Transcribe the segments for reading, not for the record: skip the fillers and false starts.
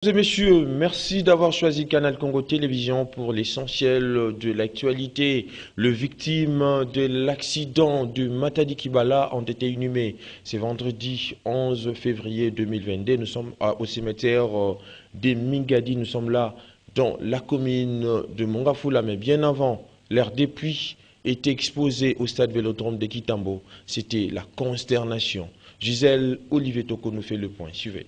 Mesdames et messieurs, merci d'avoir choisi Canal Congo Télévision pour l'essentiel de l'actualité. Les victimes de l'accident de Matadi Kibala ont été inhumées. C'est vendredi 11 février 2022. Nous sommes au cimetière des Mingadi. Nous sommes là dans la commune de Mongafula. Mais bien avant, l'air des pluies était exposé au stade Vélodrome de Kitambo. C'était la consternation. Gisèle Olivier Toko nous fait le point. Suivez.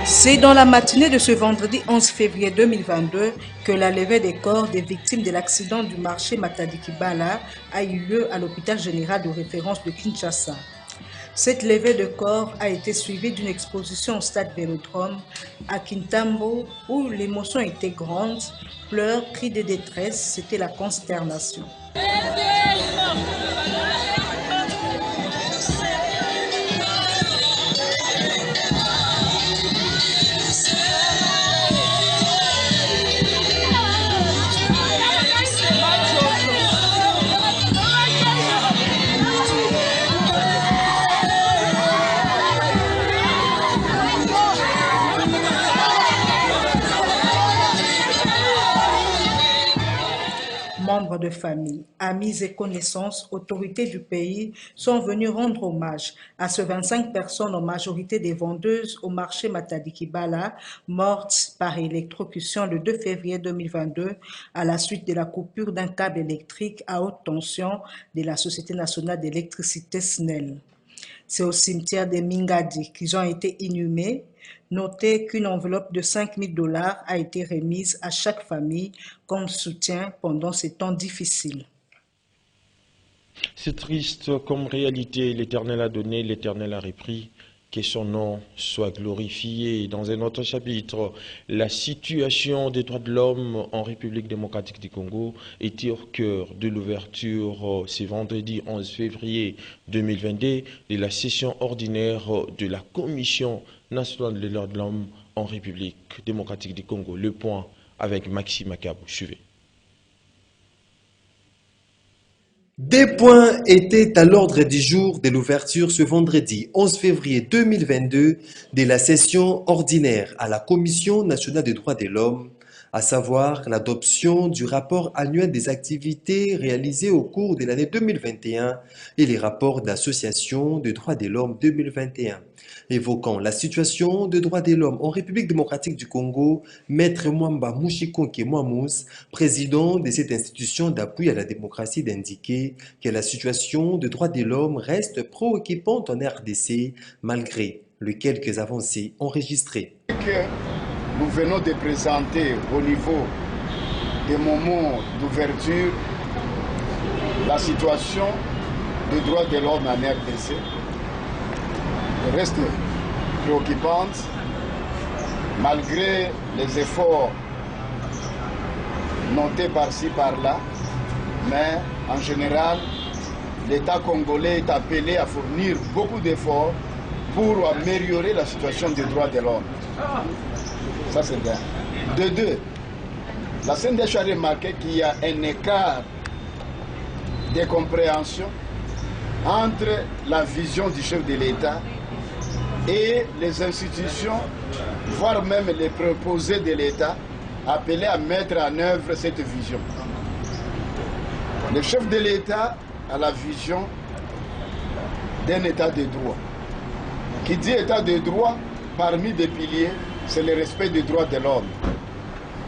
C'est dans la matinée de ce vendredi 11 février 2022 que la levée des corps des victimes de l'accident du marché Matadi Kibala a eu lieu à l'hôpital général de référence de Kinshasa. Cette levée de corps a été suivie d'une exposition au stade Vélodrome à Kintambo où l'émotion était grande, pleurs, cris de détresse, c'était la consternation. Membres de famille, amis et connaissances, autorités du pays sont venus rendre hommage à ces 25 personnes, en majorité des vendeuses au marché Matadi Kibala, mortes par électrocution le 2 février 2022 à la suite de la coupure d'un câble électrique à haute tension de la Société nationale d'électricité SNEL. C'est au cimetière des Mingadi qu'ils ont été inhumés. Notez qu'une enveloppe de 5 000 $ a été remise à chaque famille comme soutien pendant ces temps difficiles. C'est triste comme réalité, l'Éternel a donné, l'Éternel a repris, que son nom soit glorifié. Dans un autre chapitre, la situation des droits de l'homme en République démocratique du Congo était au cœur de l'ouverture ce vendredi 11 février 2022 de la session ordinaire de la Commission nationale des droits de l'homme en République démocratique du Congo. Le point avec Maxime Makabou. Suivez. Des points étaient à l'ordre du jour de l'ouverture ce vendredi 11 février 2022 de la session ordinaire à la Commission nationale des droits de l'homme, à savoir l'adoption du rapport annuel des activités réalisées au cours de l'année 2021 et les rapports d'Association des droits de l'homme 2021. Évoquant la situation des droits de l'homme en République démocratique du Congo, Maître Mwamba Mushikonke Mwamous, président de cette institution d'appui à la démocratie, d'indiquer que la situation des droits de l'homme reste préoccupante en RDC malgré les quelques avancées enregistrées. Nous venons de présenter au niveau des moments d'ouverture la situation des droits de l'homme en RDC reste préoccupante malgré les efforts notés par-ci par-là, mais en général l'État congolais est appelé à fournir beaucoup d'efforts pour améliorer la situation des droits de l'homme. Ça c'est bien. De deux, la CNDH a remarqué qu'il y a un écart de compréhension entre la vision du chef de l'État et les institutions, voire même les proposés de l'État, appelés à mettre en œuvre cette vision. Le chef de l'État a la vision d'un État de droit. Qui dit État de droit, parmi des piliers, c'est le respect des droits de l'homme.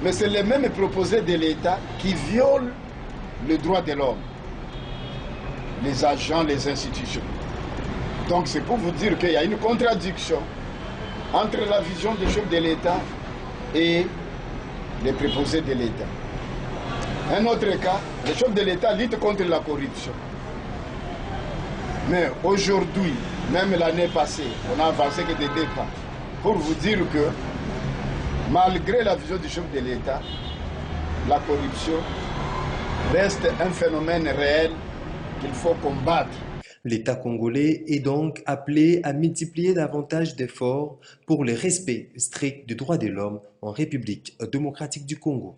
Mais c'est les mêmes proposés de l'État qui violent le droit de l'homme. Les agents, les institutions. Donc c'est pour vous dire qu'il y a une contradiction entre la vision des chefs de l'État et les proposés de l'État. Un autre cas, les chefs de l'État luttent contre la corruption. Mais aujourd'hui, même l'année passée, on a avancé que des pas pour vous dire que malgré la vision du chef de l'État, la corruption reste un phénomène réel qu'il faut combattre. L'État congolais est donc appelé à multiplier davantage d'efforts pour le respect strict des droits de l'homme en République démocratique du Congo.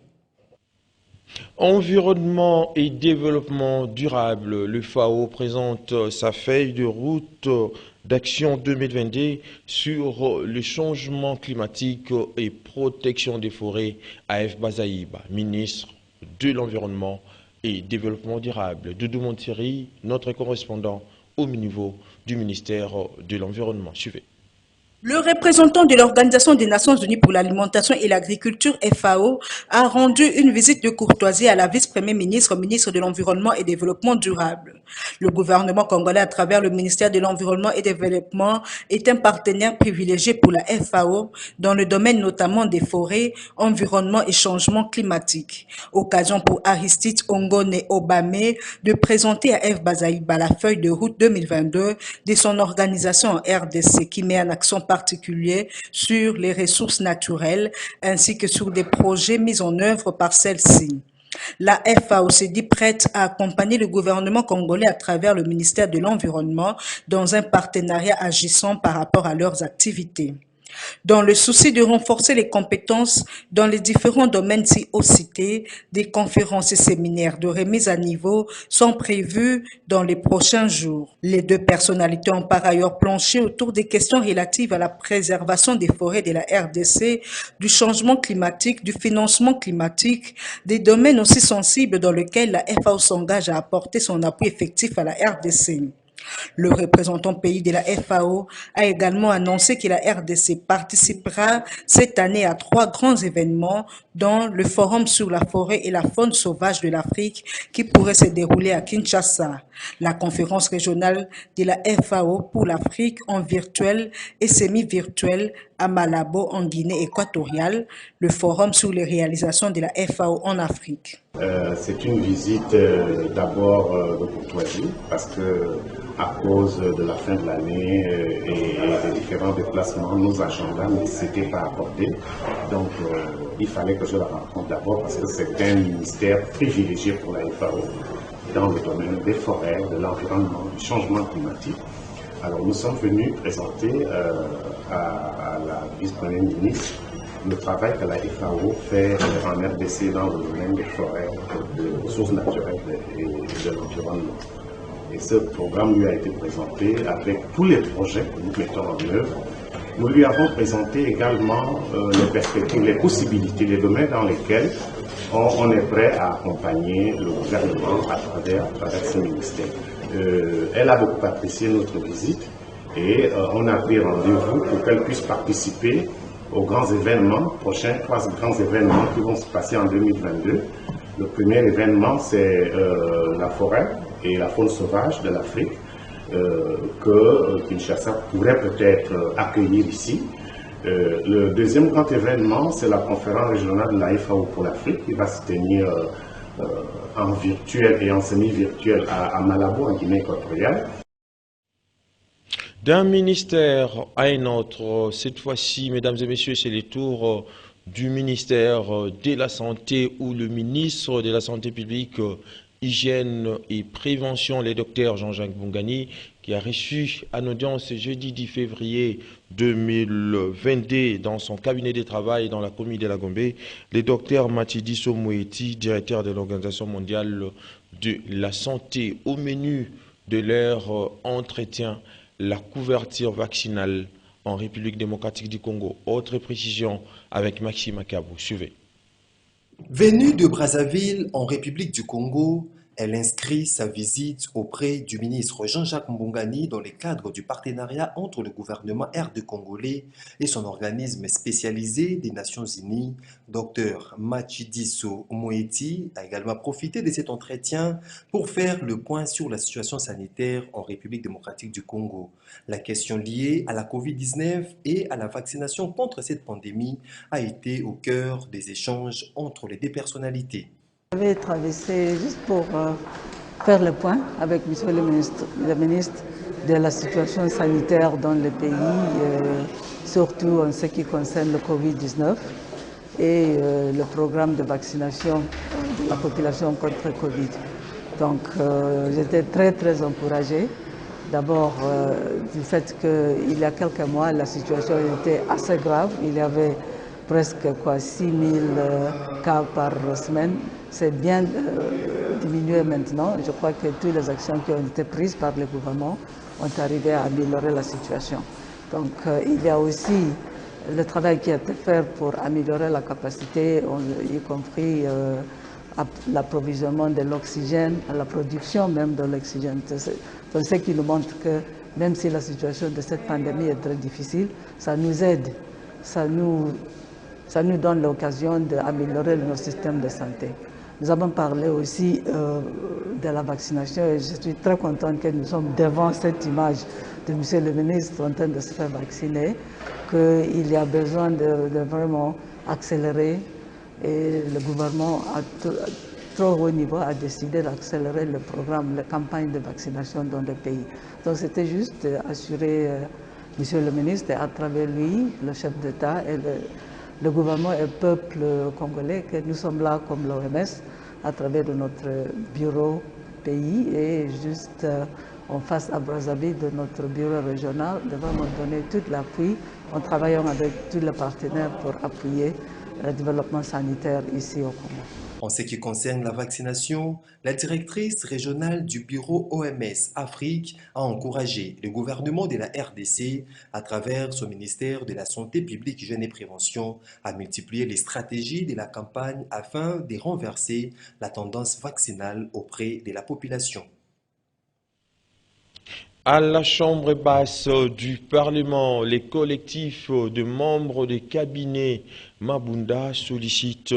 Environnement et développement durable, le FAO présente sa feuille de route d'action 2022 sur le changement climatique et protection des forêts à F. Bazaïba, ministre de l'Environnement et Développement durable. Doudou Montieri, notre correspondant au niveau du ministère de l'Environnement. Suivez. Le représentant de l'Organisation des Nations Unies pour l'alimentation et l'agriculture, FAO, a rendu une visite de courtoisie à la vice-premier ministre, ministre de l'Environnement et Développement durable. Le gouvernement congolais, à travers le ministère de l'Environnement et Développement, est un partenaire privilégié pour la FAO dans le domaine notamment des forêts, environnement et changement climatique. Occasion pour Aristide Ongone Obame de présenter à F. Bazaïba la feuille de route 2022 de son organisation en RDC qui met en accent particulier sur les ressources naturelles ainsi que sur des projets mis en œuvre par celles-ci. La FAO s'est dit prête à accompagner le gouvernement congolais à travers le ministère de l'Environnement dans un partenariat agissant par rapport à leurs activités. Dans le souci de renforcer les compétences dans les différents domaines cités, des conférences et séminaires de remise à niveau sont prévus dans les prochains jours. Les deux personnalités ont par ailleurs planché autour des questions relatives à la préservation des forêts de la RDC, du changement climatique, du financement climatique, des domaines aussi sensibles dans lesquels la FAO s'engage à apporter son appui effectif à la RDC. Le représentant pays de la FAO a également annoncé que la RDC participera cette année à 3 grands événements, dont le Forum sur la forêt et la faune sauvage de l'Afrique qui pourrait se dérouler à Kinshasa, la conférence régionale de la FAO pour l'Afrique en virtuel et semi-virtuel à Malabo en Guinée équatoriale, le Forum sur les réalisations de la FAO en Afrique. C'est une visite d'abord de courtoisie parce que à cause de la fin de l'année et des différents déplacements, nos agendas ne s'étaient pas accordés. Donc il fallait que je la rencontre d'abord parce que c'est un ministère privilégié pour la FAO dans le domaine des forêts, de l'environnement, du changement climatique. Alors nous sommes venus présenter à la vice-première ministre le travail que la FAO fait en RDC dans le domaine des forêts, des ressources naturelles et de l'environnement. Et ce programme lui a été présenté avec tous les projets que nous mettons en œuvre. Nous lui avons présenté également les perspectives, les possibilités, les domaines dans lesquels on est prêt à accompagner le gouvernement à travers ce ministère. Elle a beaucoup apprécié notre visite et on a pris rendez-vous pour qu'elle puisse participer aux grands événements, prochains 3 grands événements qui vont se passer en 2022. Le premier événement, c'est la forêt et la faune sauvage de l'Afrique que Kinshasa pourrait peut-être accueillir ici. Le deuxième grand événement, c'est la conférence régionale de la FAO pour l'Afrique qui va se tenir en virtuel et en semi-virtuel à Malabo, en Guinée équatoriale. D'un ministère à un autre, cette fois-ci, mesdames et messieurs, c'est le tour du ministère de la Santé où le ministre de la Santé publique, Hygiène et Prévention, le docteur Jean-Jacques Bongani, qui a reçu en audience jeudi 10 février 2022 dans son cabinet de travail dans la commune de la Gombe, le docteur Mathidi Somoueti, directeur de l'Organisation mondiale de la santé, au menu de leur entretien, la couverture vaccinale en République démocratique du Congo. Autre précision avec Maxime Akabou. Suivez. Venue de Brazzaville en République du Congo, elle inscrit sa visite auprès du ministre Jean-Jacques Mbongani dans le cadre du partenariat entre le gouvernement RD congolais et son organisme spécialisé des Nations Unies. Dr Matshidiso Moeti a également profité de cet entretien pour faire le point sur la situation sanitaire en République démocratique du Congo. La question liée à la COVID-19 et à la vaccination contre cette pandémie a été au cœur des échanges entre les deux personnalités. J'avais traversé juste pour faire le point avec monsieur le ministre de la situation sanitaire dans le pays, surtout en ce qui concerne le Covid-19 et le programme de vaccination de la population contre le Covid. Donc j'étais très encouragée. D'abord du fait qu'il y a quelques mois, la situation était assez grave. Il y avait presque 6 000 cas par semaine c'est bien diminué maintenant. Je crois que toutes les actions qui ont été prises par le gouvernement ont arrivé à améliorer la situation. Donc il y a aussi le travail qui a été fait pour améliorer la capacité, y compris l'approvisionnement de l'oxygène, la production même de l'oxygène. C'est ce qui nous montre que même si la situation de cette pandémie est très difficile, ça nous aide, ça nous donne l'occasion d'améliorer nos systèmes de santé. Nous avons parlé aussi de la vaccination et je suis très contente que nous sommes devant cette image de M. le ministre en train de se faire vacciner, qu'il y a besoin de vraiment accélérer et le gouvernement à trop haut niveau a décidé d'accélérer le programme, la campagne de vaccination dans le pays. Donc c'était juste assurer M. le ministre et à travers lui, le chef d'État et le gouvernement et le peuple congolais que nous sommes là comme l'OMS à travers notre bureau pays et juste en face à Brazzaville de notre bureau régional de vraiment donner tout l'appui en travaillant avec tous les partenaires pour appuyer le développement sanitaire ici au Congo. En ce qui concerne la vaccination, la directrice régionale du bureau OMS Afrique a encouragé le gouvernement de la RDC, à travers son ministère de la Santé publique, Hygiène et Prévention, à multiplier les stratégies de la campagne afin de renverser la tendance vaccinale auprès de la population. À la Chambre basse du Parlement, les collectifs de membres des cabinets Mabunda sollicitent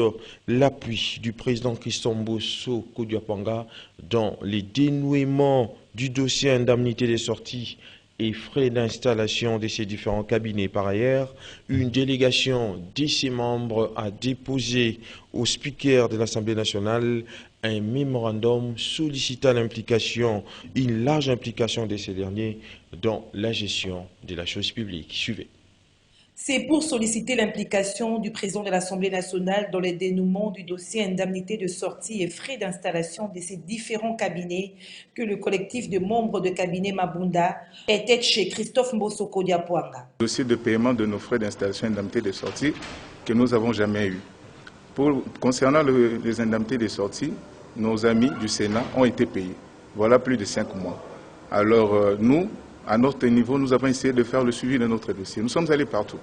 l'appui du président Christian Mbosso Kodiapanga dans les dénouements du dossier indemnité des sorties et frais d'installation de ces différents cabinets. Par ailleurs, une délégation de ses membres a déposé au speaker de l'Assemblée nationale un mémorandum sollicitant une large implication de ces derniers dans la gestion de la chose publique. Suivez. C'est pour solliciter l'implication du président de l'Assemblée nationale dans le dénouement du dossier indemnité de sortie et frais d'installation de ces différents cabinets que le collectif de membres de cabinet Mabunda était chez Christophe Mbosso Kodiapanga. Le dossier de paiement de nos frais d'installation et indemnité de sortie que nous n'avons jamais eu. Concernant les indemnités de sortie, nos amis du Sénat ont été payés. Voilà plus de 5 mois. Alors nous, à notre niveau, nous avons essayé de faire le suivi de notre dossier. Nous sommes allés partout,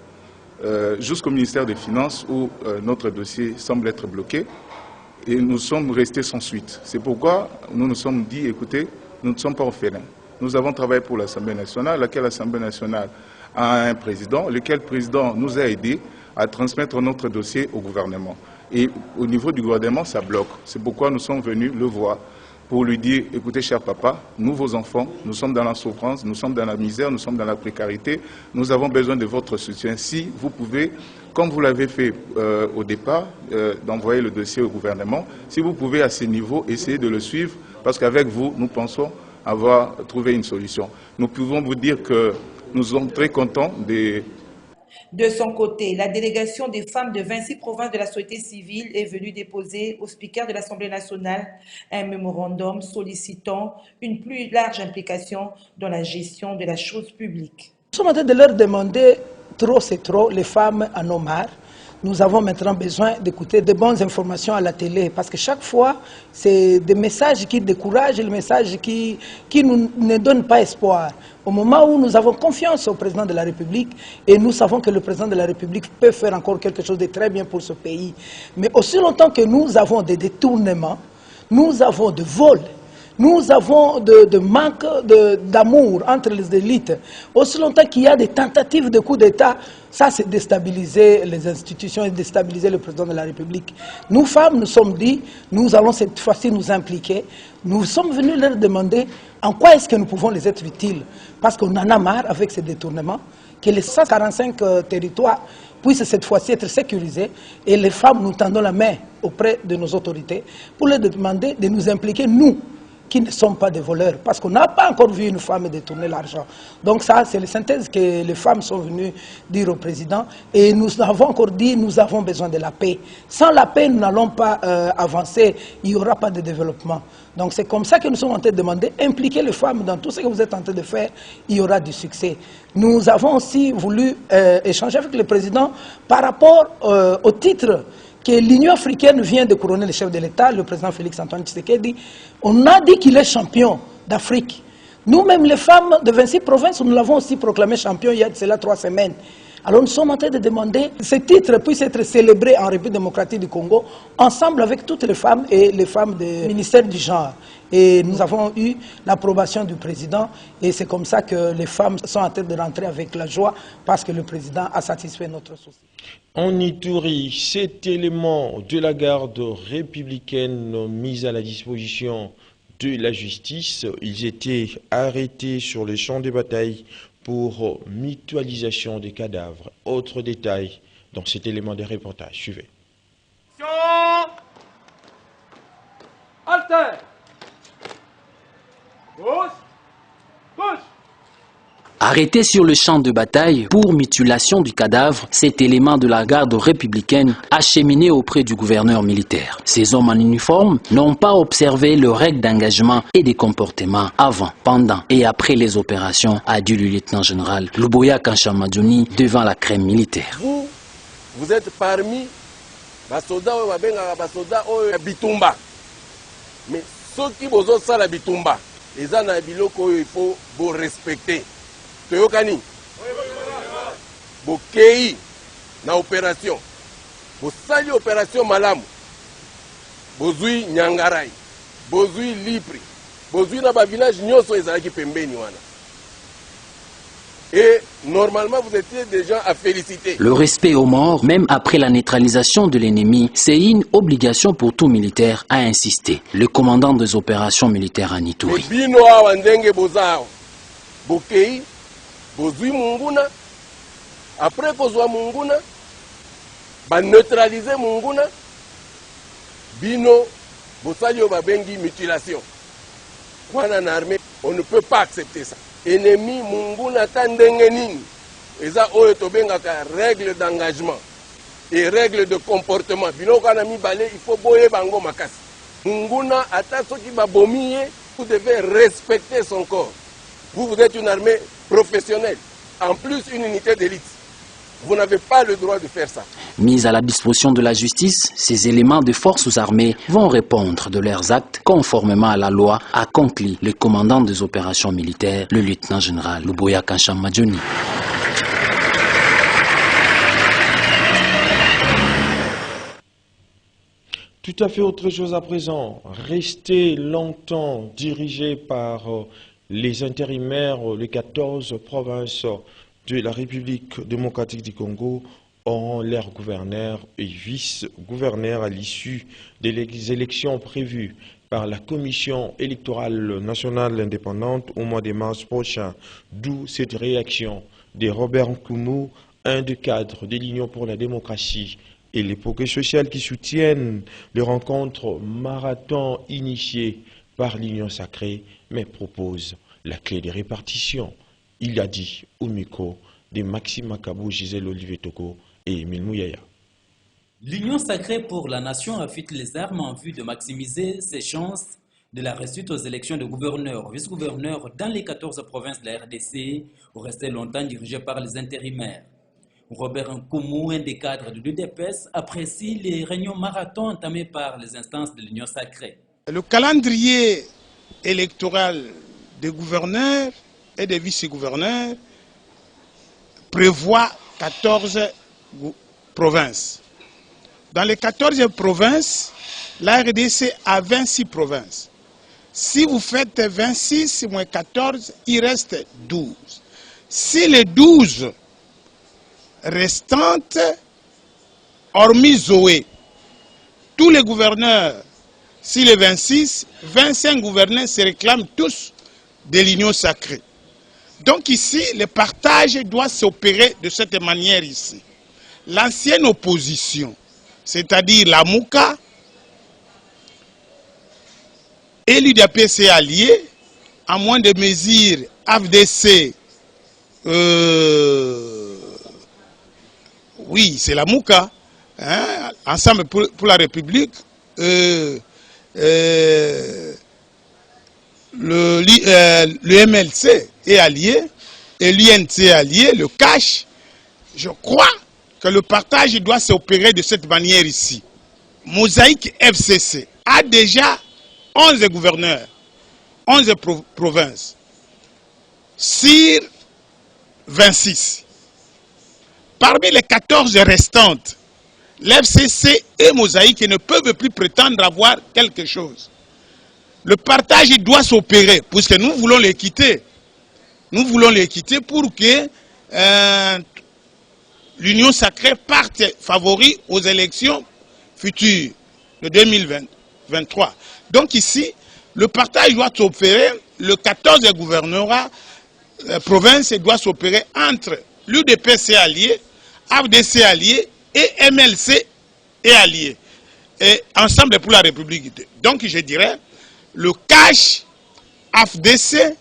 jusqu'au ministère des Finances où notre dossier semble être bloqué et nous sommes restés sans suite. C'est pourquoi nous nous sommes dit, écoutez, nous ne sommes pas orphelins. Nous avons travaillé pour l'Assemblée nationale, laquelle l'Assemblée nationale a un président, lequel président nous a aidés à transmettre notre dossier au gouvernement. Et au niveau du gouvernement, ça bloque. C'est pourquoi nous sommes venus le voir pour lui dire, écoutez, cher papa, nous, vos enfants, nous sommes dans la souffrance, nous sommes dans la misère, nous sommes dans la précarité, nous avons besoin de votre soutien. Si vous pouvez, comme vous l'avez fait au départ, d'envoyer le dossier au gouvernement, si vous pouvez à ce niveau essayer de le suivre, parce qu'avec vous, nous pensons avoir trouvé une solution. Nous pouvons vous dire que nous sommes très contents De son côté, la délégation des femmes de 26 provinces de la société civile est venue déposer au speaker de l'Assemblée nationale un mémorandum sollicitant une plus large implication dans la gestion de la chose publique. Nous sommes en train de leur demander, trop c'est trop, les femmes en ont marre. Nous avons maintenant besoin d'écouter de bonnes informations à la télé parce que chaque fois, c'est des messages qui découragent, des messages qui ne donnent pas espoir. Au moment où nous avons confiance au président de la République et nous savons que le président de la République peut faire encore quelque chose de très bien pour ce pays. Mais aussi longtemps que nous avons des détournements, nous avons des vols, nous avons de manque d'amour entre les élites. Aussi longtemps qu'il y a des tentatives de coup d'État, ça c'est déstabiliser les institutions et déstabiliser le président de la République. Nous femmes, nous sommes dit, nous allons cette fois-ci nous impliquer. Nous sommes venus leur demander en quoi est-ce que nous pouvons les être utiles. Parce qu'on en a marre avec ces détournements, que les 145 territoires puissent cette fois-ci être sécurisés. Et les femmes, nous tendons la main auprès de nos autorités pour leur demander de nous impliquer, nous, qui ne sommes pas des voleurs, parce qu'on n'a pas encore vu une femme détourner l'argent. Donc ça, c'est la synthèse que les femmes sont venues dire au président. Et nous avons encore dit, nous avons besoin de la paix. Sans la paix, nous n'allons pas avancer, il n'y aura pas de développement. Donc c'est comme ça que nous sommes en train de demander, impliquer les femmes dans tout ce que vous êtes en train de faire, il y aura du succès. Nous avons aussi voulu échanger avec le président par rapport au titre que l'Union africaine vient de couronner le chef de l'État, le président Félix Antoine Tshisekedi. On a dit qu'il est champion d'Afrique. Nous-mêmes, les femmes de 26 provinces, nous l'avons aussi proclamé champion il y a de cela 3 semaines. Alors nous sommes en train de demander que ce titre puisse être célébré en République démocratique du Congo, ensemble avec toutes les femmes et les femmes du ministère du genre. Et nous avons eu l'approbation du président et c'est comme ça que les femmes sont en train de rentrer avec la joie parce que le président a satisfait notre souci. En Ituri, 7 éléments de la garde républicaine mis à la disposition de la justice, ils étaient arrêtés sur le champ de bataille pour mutualisation des cadavres. Autre détail dans cet élément de reportage. Suivez. Alter. Gauche. Gauche. Arrêté sur le champ de bataille pour mutilation du cadavre, cet élément de la garde républicaine acheminé auprès du gouverneur militaire. Ces hommes en uniforme n'ont pas observé le règle d'engagement et des comportements avant, pendant et après les opérations, a dit le lieutenant-général Luboya Kanchamadjouni devant la crème militaire. Vous êtes parmi les soldats Bitumba. Mais ceux qui vous ont ça la Bitumba, les anabiloko il faut vous respecter. Toyokani, bokei na opération, bosali opération malamu, bozui Nyangarai, bozui Lipri, bozui na ba village nyonso ezalaki pembeni wana. Et normalement vous étiez déjà à féliciter. Le respect aux morts, même après la neutralisation de l'ennemi, c'est une obligation pour tout militaire, a insisté le commandant des opérations militaires en Ituri. Bino awa ndenge bozao, bokei bozui munguna, après kozwa munguna, ba neutraliser munguna, bino bosali yo babengi mutilation. Wana na armée, on ne peut pas accepter ça. Ennemi munguna ta ndenge nini, eza oyo tobengaka règle d'engagement et règle de comportement. Bino kana mibale, il faut boye bango makasi. Munguna ata soki babomiye, vous devez respecter son corps. Vous êtes une armée professionnelle, en plus une unité d'élite. Vous n'avez pas le droit de faire ça. Mis à la disposition de la justice, ces éléments de forces armées vont répondre de leurs actes conformément à la loi, a conclu le commandant des opérations militaires, le lieutenant-général Luboya Kanchamadjouni. Tout à fait autre chose à présent. Rester longtemps dirigé par les intérimaires, les 14 provinces de la République démocratique du Congo auront leur gouverneur et vice-gouverneur à l'issue des élections prévues par la Commission électorale nationale indépendante au mois de mars prochain. D'où cette réaction de Robert Nkoumou, un des cadres de l'Union pour la démocratie et les progrès sociaux qui soutiennent les rencontres marathon initiées par l'Union sacrée, mais propose la clé des répartitions. Il a dit au micro de Maxime Makabou, Gisèle Olivier Toko et Emile Mouyaya. L'Union sacrée pour la nation affûte les armes en vue de maximiser ses chances de la réussite aux élections de gouverneurs, vice-gouverneurs dans les 14 provinces de la RDC, resté longtemps dirigées par les intérimaires. Robert Nkoumou, un des cadres de l'UDPS, apprécie les réunions marathon entamées par les instances de l'Union sacrée. Le calendrier électoral des gouverneurs et des vice-gouverneurs prévoit 14 provinces. Dans les 14 provinces, la RDC a 26 provinces. Si vous faites 26 moins 14, il reste 12. Si les 12 restantes, hormis Zoé, tous les gouverneurs, si les 26, 25 gouverneurs se réclament tous de l'Union sacrée. Donc ici, le partage doit s'opérer de cette manière ici. L'ancienne opposition, c'est-à-dire la Mouka et l'UDPS alliés, à moins de mesures AFDC, oui, c'est la Mouka, hein, Ensemble pour la République, le MLC est allié, et l'UNC est allié, le CACH. Je crois que le partage doit s'opérer de cette manière ici. Mosaïque FCC a déjà 11 gouverneurs, 11 provinces, sur 26. Parmi les 14 restantes, l'FCC et Mosaïque ne peuvent plus prétendre avoir quelque chose. Le partage doit s'opérer, puisque nous voulons les quitter. Nous voulons les quitter pour que l'Union sacrée parte favori aux élections futures de 2023. Donc ici, le partage doit s'opérer, le 14 gouvernorat province doit s'opérer entre l'UDPC allié, AFDC allié et MLC et allié. Et ensemble pour la République. Donc je dirais, le CACH, AFDC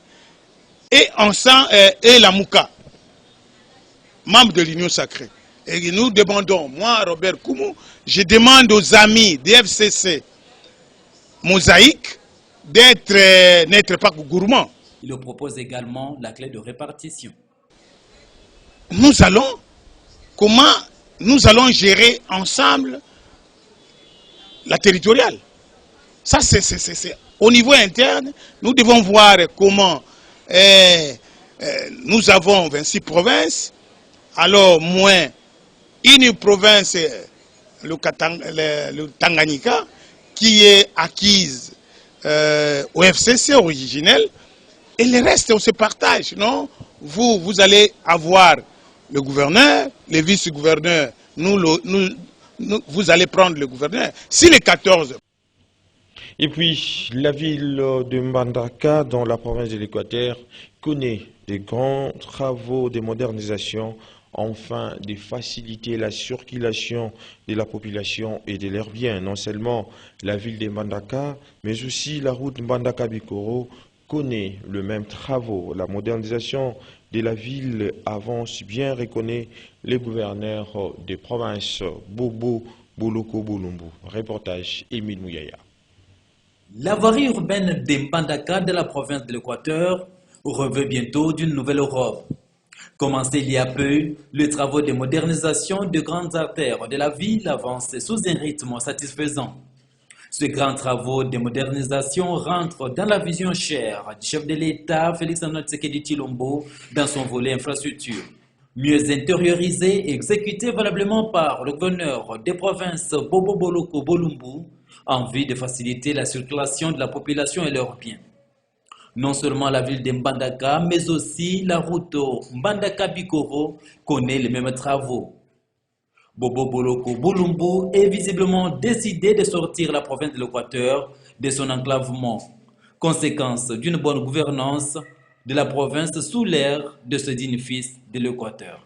et la MOUCA, membres de l'Union sacrée. Et nous demandons, moi Robert Koumou, je demande aux amis des FCC Mosaïque n'être pas gourmands. Il propose également la clé de répartition. Comment nous allons gérer ensemble la territoriale? Ça, c'est au niveau interne. Nous devons voir comment nous avons 26 provinces, alors moins une province, le Tanganyika, qui est acquise au FCC originel, et le reste, on se partage, non? Vous allez avoir le gouverneur, les vice-gouverneurs, vous allez prendre le gouverneur. Si les 14... Et puis, la ville de Mbandaka, dans la province de l'Équateur, connaît des grands travaux de modernisation afin de faciliter la circulation de la population et de leurs biens. Non seulement la ville de Mbandaka, mais aussi la route Mbandaka-Bikoro connaît le même travaux. La modernisation de la ville avance bien, reconnaît les gouverneurs des provinces Bobo, Boloko, Bolumbu. Reportage Émile Mouyaya. La voirie urbaine de Mbandaka de la province de l'Équateur revêt bientôt d'une nouvelle robe. Commencé il y a peu, les travaux de modernisation de grandes artères de la ville avancent sous un rythme satisfaisant. Ces grands travaux de modernisation rentrent dans la vision chère du chef de l'État, Félix-Antoine Tshisekedi Tshilombo, dans son volet infrastructure. Mieux intériorisé et exécuté valablement par le gouverneur des provinces Bobo Boloko Bolumbu, en vue de faciliter la circulation de la population et leurs biens. Non seulement la ville de Mbandaka, mais aussi la route Mbandaka-Bikoro connaît les mêmes travaux. Bobo Boloko Bolumbu est visiblement décidé de sortir la province de l'Équateur de son enclavement, conséquence d'une bonne gouvernance de la province sous l'ère de ce digne fils de l'Équateur.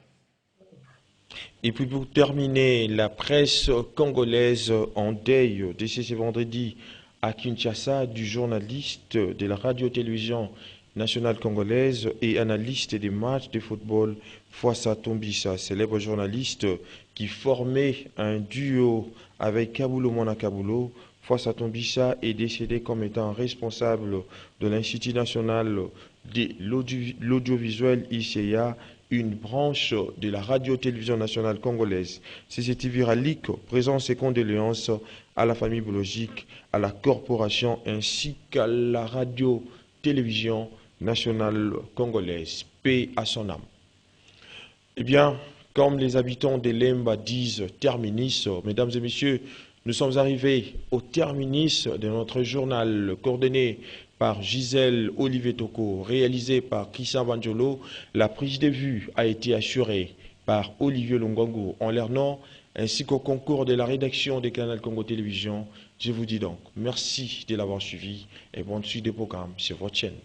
Et puis pour terminer, la presse congolaise en deuil décès ce vendredi à Kinshasa du journaliste de la radio-télévision nationale congolaise et analyste des matchs de football Fwassa Tombisa, célèbre journaliste qui formait un duo avec Kabulo Mona Kabulo. Fwassa Tombisa est décédé comme étant responsable de l'Institut national de l'audiovisuel ICA, une branche de la radio-télévision nationale congolaise. CCTV Ralik présente ses condoléances à la famille biologique, à la corporation ainsi qu'à la radio-télévision nationale congolaise. Paix à son âme. Eh bien, comme les habitants de Lemba disent terminus, mesdames et messieurs, nous sommes arrivés au terminus de notre journal coordonné par Gisèle Olivier Toko, réalisé par Christian Banjolo. La prise de vue a été assurée par Olivier Longongo en leur nom, ainsi qu'au concours de la rédaction des Canal Congo Télévision. Je vous dis donc merci de l'avoir suivi et bonne suite des programmes sur votre chaîne.